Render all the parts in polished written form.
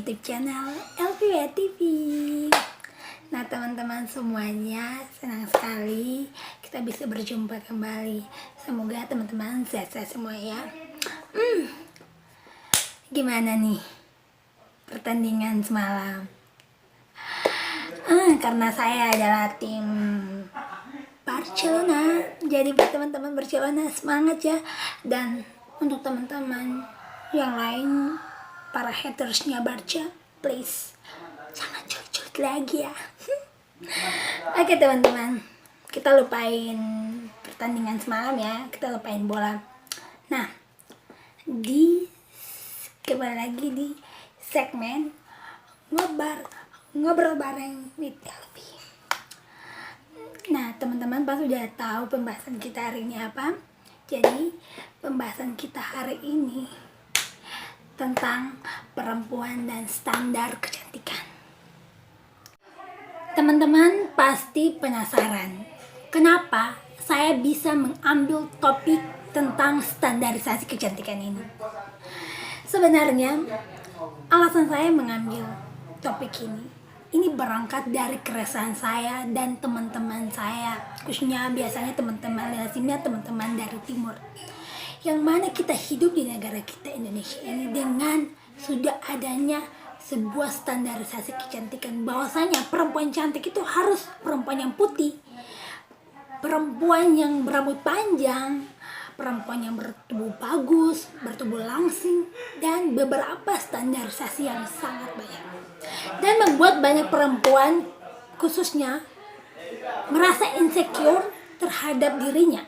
YouTube channel LPW TV. Nah teman-teman semuanya, senang sekali kita bisa berjumpa kembali. Semoga teman-teman sehat-sehat semua ya. Gimana nih pertandingan semalam? Karena saya adalah tim Barcelona, jadi buat teman-teman Barcelona semangat ya. Dan untuk teman-teman yang lain, para hatersnya Barca, please jangan cuit-cuit lagi ya. Oke teman-teman, kita lupain pertandingan semalam ya, kita lupain bola. Nah, kembali lagi di segmen ngobrol bareng with Elvi. Nah teman-teman pasti udah tahu pembahasan kita hari ini apa. Jadi pembahasan kita hari ini tentang perempuan dan standar kecantikan. Teman-teman pasti penasaran kenapa saya bisa mengambil topik tentang standarisasi kecantikan ini. Sebenarnya alasan saya mengambil topik ini berangkat dari keresahan saya dan teman-teman saya, khususnya biasanya teman-teman lazimnya teman-teman dari timur, yang mana kita hidup di negara kita Indonesia ini dengan sudah adanya sebuah standarisasi kecantikan, bahwasanya perempuan cantik itu harus perempuan yang putih, perempuan yang berambut panjang, perempuan yang bertubuh bagus, bertubuh langsing, dan beberapa standarisasi yang sangat banyak, dan membuat banyak perempuan khususnya merasa insecure terhadap dirinya.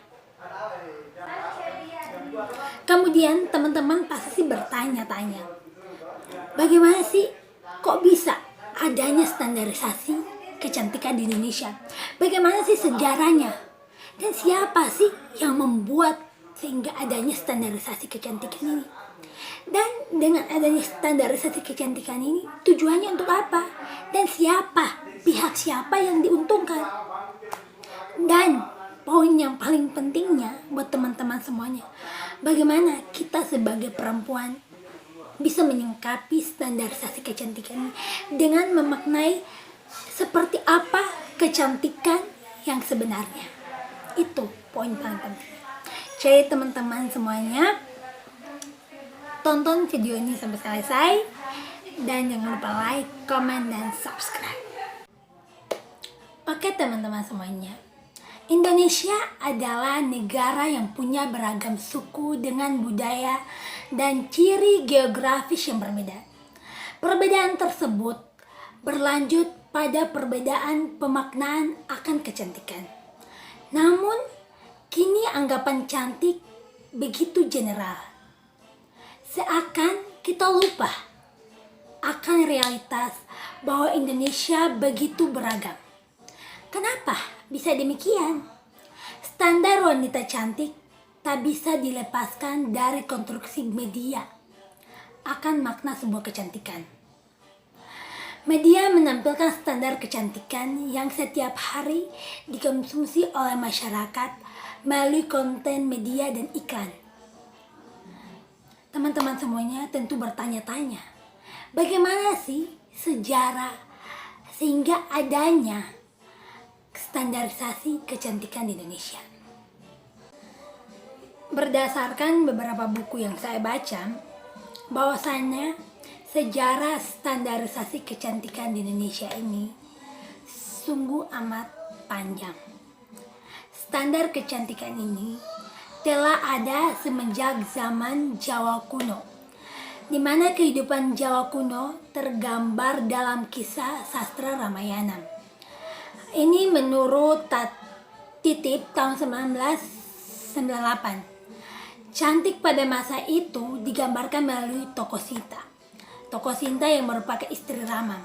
Kemudian teman-teman pasti bertanya-tanya, bagaimana sih kok bisa adanya standarisasi kecantikan di Indonesia? Bagaimana sih sejarahnya? Dan siapa sih yang membuat sehingga adanya standarisasi kecantikan ini? Dan dengan adanya standarisasi kecantikan ini tujuannya untuk apa? Dan pihak siapa yang diuntungkan? Dan poin yang paling pentingnya buat teman-teman semuanya, bagaimana kita sebagai perempuan bisa menyingkapi standarisasi kecantikan dengan memaknai seperti apa kecantikan yang sebenarnya. Itu poin paling penting. Jadi teman-teman semuanya, tonton video ini sampai selesai dan jangan lupa like, comment, dan subscribe. Oke teman-teman semuanya, Indonesia adalah negara yang punya beragam suku dengan budaya dan ciri geografis yang berbeda. Perbedaan tersebut berlanjut pada perbedaan pemaknaan akan kecantikan. Namun, kini anggapan cantik begitu general. Seakan kita lupa akan realitas bahwa Indonesia begitu beragam. Kenapa bisa demikian? Standar wanita cantik tak bisa dilepaskan dari konstruksi media akan makna sebuah kecantikan. Media menampilkan standar kecantikan yang setiap hari dikonsumsi oleh masyarakat melalui konten media dan iklan. Teman-teman semuanya tentu bertanya-tanya, bagaimana sih sejarah sehingga adanya standarisasi kecantikan di Indonesia? Berdasarkan beberapa buku yang saya baca, bahwasannya sejarah standarisasi kecantikan di Indonesia ini sungguh amat panjang. Standar kecantikan ini telah ada semenjak zaman Jawa kuno, di mana kehidupan Jawa kuno tergambar dalam kisah sastra Ramayana. Ini menurut Titip tahun 1998. Cantik pada masa itu digambarkan melalui tokoh Sita. Tokoh Sinta yang merupakan istri Rama.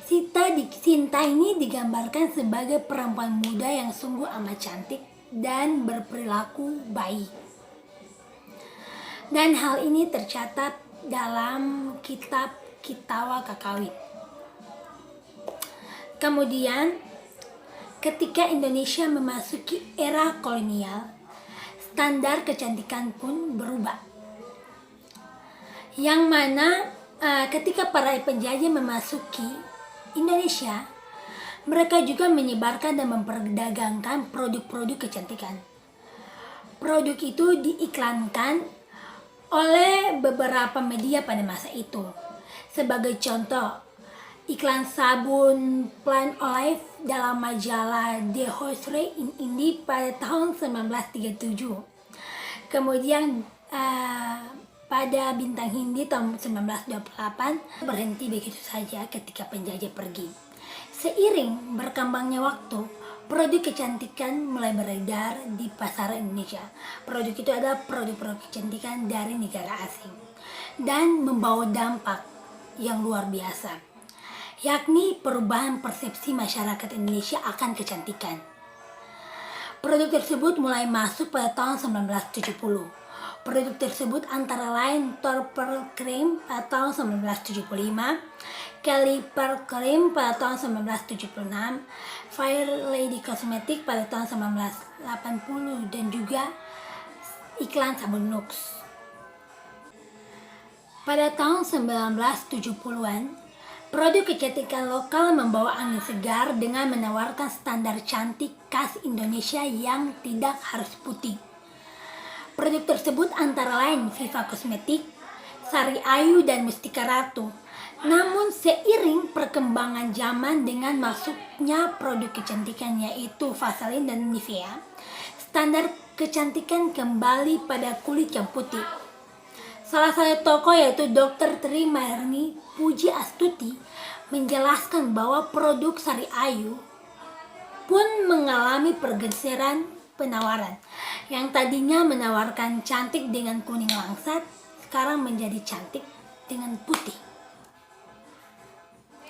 Sinta ini digambarkan sebagai perempuan muda yang sungguh amat cantik dan berperilaku baik. Dan hal ini tercatat dalam kitab Kitawa Kakawin. Kemudian, ketika Indonesia memasuki era kolonial, standar kecantikan pun berubah. Yang mana ketika para penjajah memasuki Indonesia, mereka juga menyebarkan dan memperdagangkan produk-produk kecantikan. Produk itu diiklankan oleh beberapa media pada masa itu. Sebagai contoh, iklan sabun Plant Olive dalam majalah The Housemaid in India pada tahun 1937. Kemudian pada Bintang Hindi tahun 1928 berhenti begitu saja ketika penjajah pergi. Seiring berkembangnya waktu, produk kecantikan mulai beredar di pasar Indonesia. Produk itu adalah produk-produk kecantikan dari negara asing dan membawa dampak yang luar biasa, yakni perubahan persepsi masyarakat Indonesia akan kecantikan. Produk tersebut mulai masuk pada tahun 1970. Produk tersebut antara lain Torpor Cream pada tahun 1975, Caliper Cream pada tahun 1976, Fire Lady Cosmetic pada tahun 1980, dan juga iklan sabun Lux. Pada tahun 1970-an, produk kecantikan lokal membawa angin segar dengan menawarkan standar cantik khas Indonesia yang tidak harus putih. Produk tersebut antara lain Viva Cosmetic, Sari Ayu, dan Mustika Ratu. Namun seiring perkembangan zaman dengan masuknya produk kecantikan yaitu Vaseline dan Nivea, standar kecantikan kembali pada kulit yang putih. Salah satu tokoh yaitu Dr. Tri Mayarni Puji Astuti menjelaskan bahwa produk Sari Ayu pun mengalami pergeseran penawaran. Yang tadinya menawarkan cantik dengan kuning langsat, sekarang menjadi cantik dengan putih.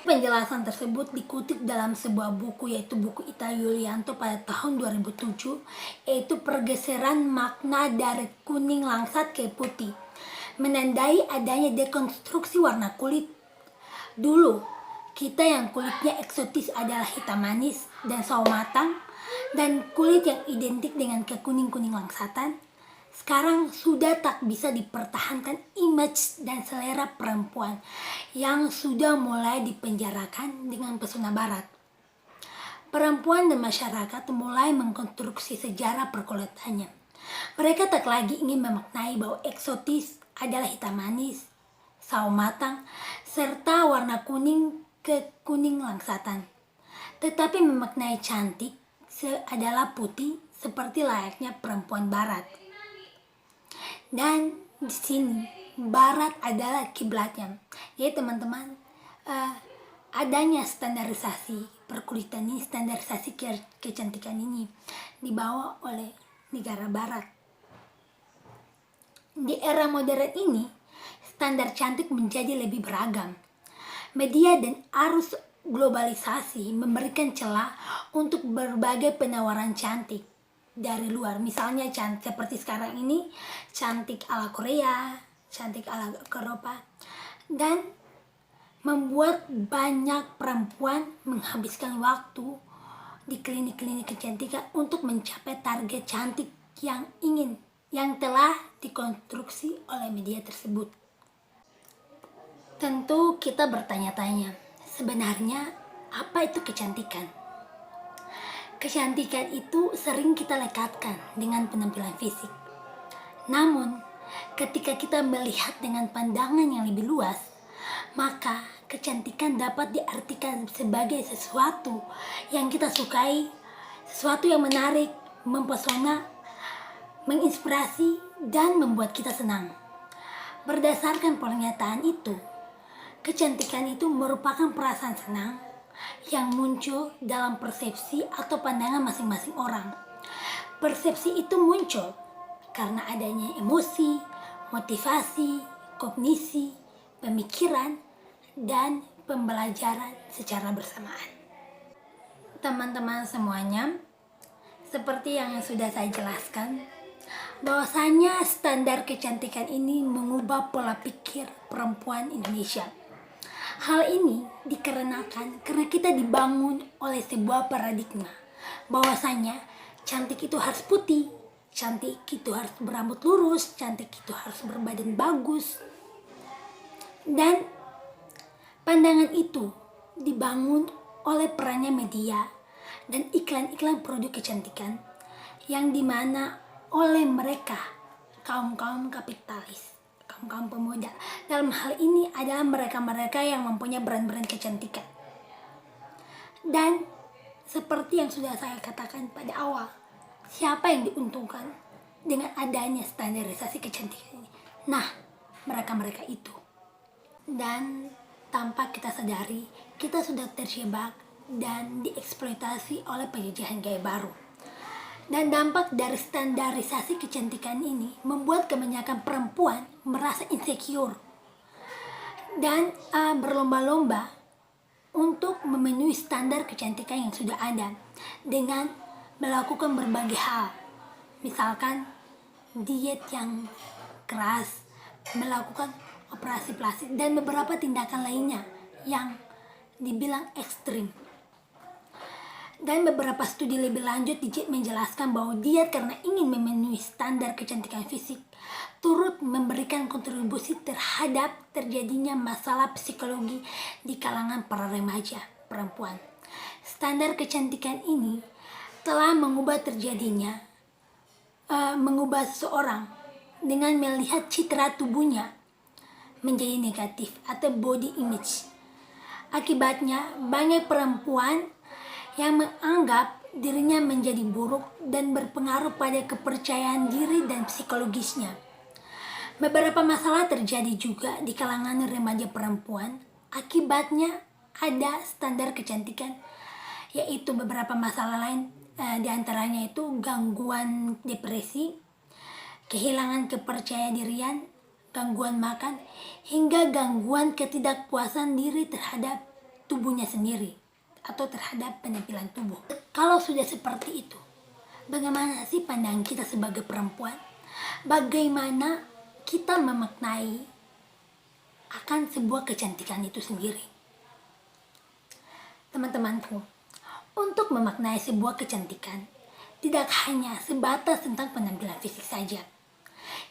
Penjelasan tersebut dikutip dalam sebuah buku yaitu buku Ita Yulianto pada tahun 2007, yaitu pergeseran makna dari kuning langsat ke putih, menandai adanya dekonstruksi warna kulit. Dulu, kita yang kulitnya eksotis adalah hitam manis dan sawo matang, dan kulit yang identik dengan kekuning-kuning langsatan, sekarang sudah tak bisa dipertahankan image dan selera perempuan yang sudah mulai dipenjarakan dengan pesona barat. Perempuan dan masyarakat mulai mengkonstruksi sejarah perkulatannya. Mereka tak lagi ingin memaknai bahwa eksotis adalah hitam manis, sawo matang, serta warna kuning ke kuning langsatan, tetapi memaknai cantik adalah putih seperti layaknya perempuan barat. Dan di sini barat adalah kiblatnya. Jadi teman-teman, adanya standarisasi perkulitan ini, standarisasi kecantikan ini dibawa oleh negara barat. Di era modern ini, standar cantik menjadi lebih beragam. Media dan arus globalisasi memberikan celah untuk berbagai penawaran cantik dari luar. Misalnya seperti sekarang ini, cantik ala Korea, cantik ala Eropa, dan membuat banyak perempuan menghabiskan waktu di klinik-klinik kecantikan untuk mencapai target cantik yang telah dikonstruksi oleh media tersebut. Tentu kita bertanya-tanya, sebenarnya apa itu kecantikan? Kecantikan itu sering kita lekatkan dengan penampilan fisik. Namun, ketika kita melihat dengan pandangan yang lebih luas, maka kecantikan dapat diartikan sebagai sesuatu yang kita sukai, sesuatu yang menarik, mempesona, menginspirasi, dan membuat kita senang. Berdasarkan pernyataan itu, kecantikan itu merupakan perasaan senang yang muncul dalam persepsi atau pandangan masing-masing orang. Persepsi itu muncul karena adanya emosi, motivasi, kognisi, pemikiran, dan pembelajaran secara bersamaan. Teman-teman semuanya, seperti yang sudah saya jelaskan, bahwasanya standar kecantikan ini mengubah pola pikir perempuan Indonesia. Hal ini dikarenakan karena kita dibangun oleh sebuah paradigma bahwasanya cantik itu harus putih, cantik itu harus berambut lurus, cantik itu harus berbadan bagus. Dan Pandangan itu dibangun oleh perannya media dan iklan-iklan produk kecantikan yang dimana oleh mereka kaum-kaum kapitalis, kaum-kaum pemuda. Dalam hal ini adalah mereka-mereka yang mempunyai brand-brand kecantikan. Dan seperti yang sudah saya katakan pada awal, siapa yang diuntungkan dengan adanya standarisasi kecantikan ini? Nah, mereka-mereka itu. Dan tanpa kita sadari, kita sudah terjebak dan dieksploitasi oleh penjajahan gaya baru. Dan dampak dari standarisasi kecantikan ini membuat kebanyakan perempuan merasa insecure dan berlomba-lomba untuk memenuhi standar kecantikan yang sudah ada dengan melakukan berbagai hal. Misalkan diet yang keras, melakukan operasi plastik, dan beberapa tindakan lainnya yang dibilang ekstrim. Dan beberapa studi lebih lanjut menjelaskan bahwa diet karena ingin memenuhi standar kecantikan fisik turut memberikan kontribusi terhadap terjadinya masalah psikologi di kalangan para remaja perempuan. Standar kecantikan ini telah mengubah seseorang dengan melihat citra tubuhnya menjadi negatif atau body image. Akibatnya, banyak perempuan yang menganggap dirinya menjadi buruk dan berpengaruh pada kepercayaan diri dan psikologisnya. Beberapa masalah terjadi juga di kalangan remaja perempuan. Akibatnya ada standar kecantikan, yaitu beberapa masalah lain, diantaranya itu gangguan depresi, kehilangan kepercayaan dirian, gangguan makan, hingga gangguan ketidakpuasan diri terhadap tubuhnya sendiri atau terhadap penampilan tubuh. Kalau sudah seperti itu, bagaimana sih pandangan kita sebagai perempuan? Bagaimana kita memaknai akan sebuah kecantikan itu sendiri? Teman-temanku, untuk memaknai sebuah kecantikan tidak hanya sebatas tentang penampilan fisik saja.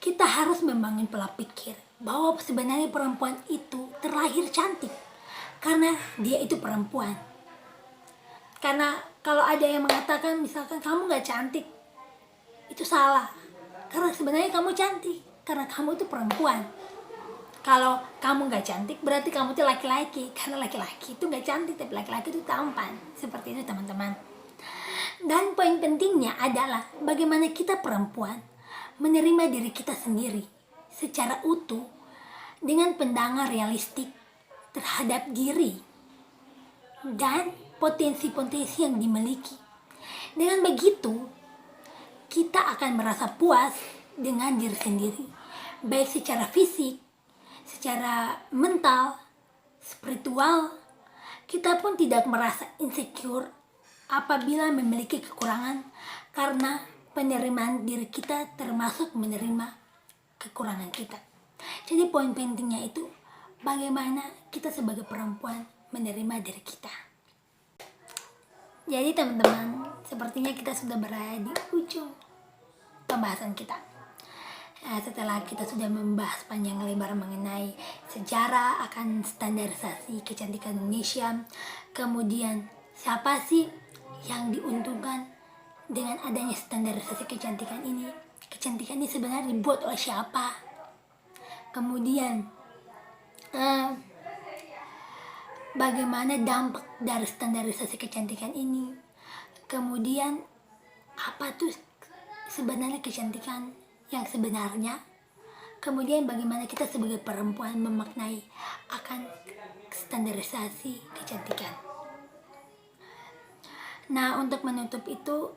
Kita harus membangun pola pikir bahwa sebenarnya perempuan itu terlahir cantik karena dia itu perempuan. Karena kalau ada yang mengatakan misalkan kamu gak cantik, itu salah. Karena sebenarnya kamu cantik karena kamu itu perempuan. Kalau kamu gak cantik berarti kamu itu laki-laki, karena laki-laki itu gak cantik tapi laki-laki itu tampan. Seperti itu teman-teman. Dan poin pentingnya adalah bagaimana kita perempuan menerima diri kita sendiri secara utuh dengan pandangan realistik terhadap diri dan potensi-potensi yang dimiliki. Dengan begitu, kita akan merasa puas dengan diri sendiri, baik secara fisik, secara mental, spiritual. Kita pun tidak merasa insecure apabila memiliki kekurangan, karena penerimaan diri kita termasuk menerima kekurangan kita. Jadi poin pentingnya itu bagaimana kita sebagai perempuan menerima diri kita. Jadi teman-teman, sepertinya kita sudah berada di ujung pembahasan kita. Setelah kita sudah membahas panjang lebar mengenai sejarah akan standarisasi kecantikan Indonesia, kemudian siapa sih yang diuntungkan dengan adanya standarisasi kecantikan ini? Kecantikan ini sebenarnya dibuat oleh siapa? Kemudian bagaimana dampak dari standarisasi kecantikan ini? Kemudian apa tuh sebenarnya kecantikan yang sebenarnya? Kemudian bagaimana kita sebagai perempuan memaknai akan standarisasi kecantikan? Nah, untuk menutup itu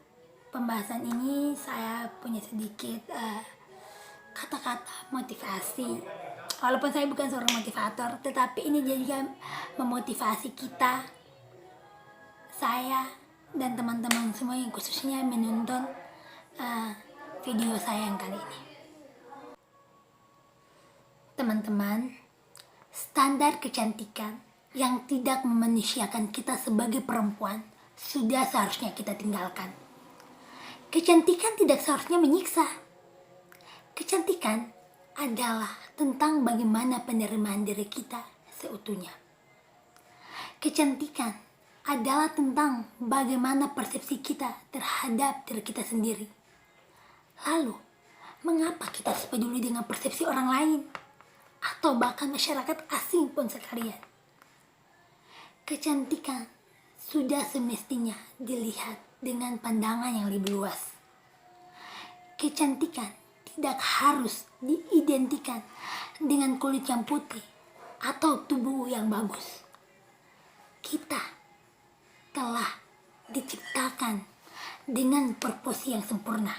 pembahasan ini saya punya sedikit kata-kata motivasi. Walaupun saya bukan seorang motivator, tetapi ini juga memotivasi kita, saya dan teman-teman semua yang khususnya menonton video saya yang kali ini. Teman-teman, standar kecantikan yang tidak memanusiakan kita sebagai perempuan sudah seharusnya kita tinggalkan. Kecantikan tidak seharusnya menyiksa. Kecantikan adalah tentang bagaimana penerimaan diri kita seutuhnya. Kecantikan adalah tentang bagaimana persepsi kita terhadap diri kita sendiri. Lalu, mengapa kita harus peduli dengan persepsi orang lain? Atau bahkan masyarakat asing pun sekalian. Kecantikan sudah semestinya dilihat dengan pandangan yang lebih luas. Kecantikan tidak harus diidentikan dengan kulit yang putih atau tubuh yang bagus. Kita telah diciptakan dengan proporsi yang sempurna.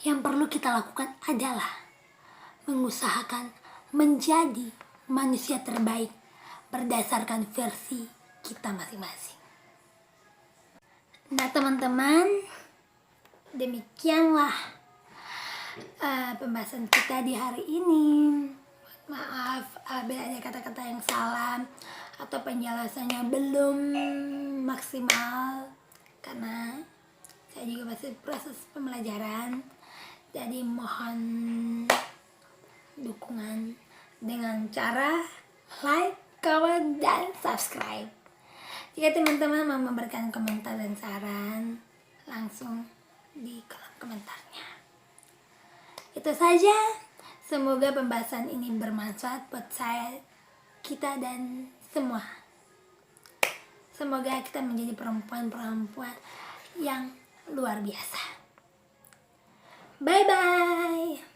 Yang perlu kita lakukan adalah mengusahakan menjadi manusia terbaik berdasarkan versi kita masing-masing. Nah teman-teman, demikianlah pembahasan kita di hari ini. Maaf bila ada kata-kata yang salah atau penjelasannya belum maksimal, karena saya juga masih proses pembelajaran. Jadi mohon dukungan dengan cara like, comment, dan subscribe. Jika teman-teman mau memberikan komentar dan saran, langsung di kolom komentarnya. Itu saja. Semoga pembahasan ini bermanfaat buat saya, kita, dan semua. Semoga kita menjadi perempuan-perempuan yang luar biasa. Bye-bye.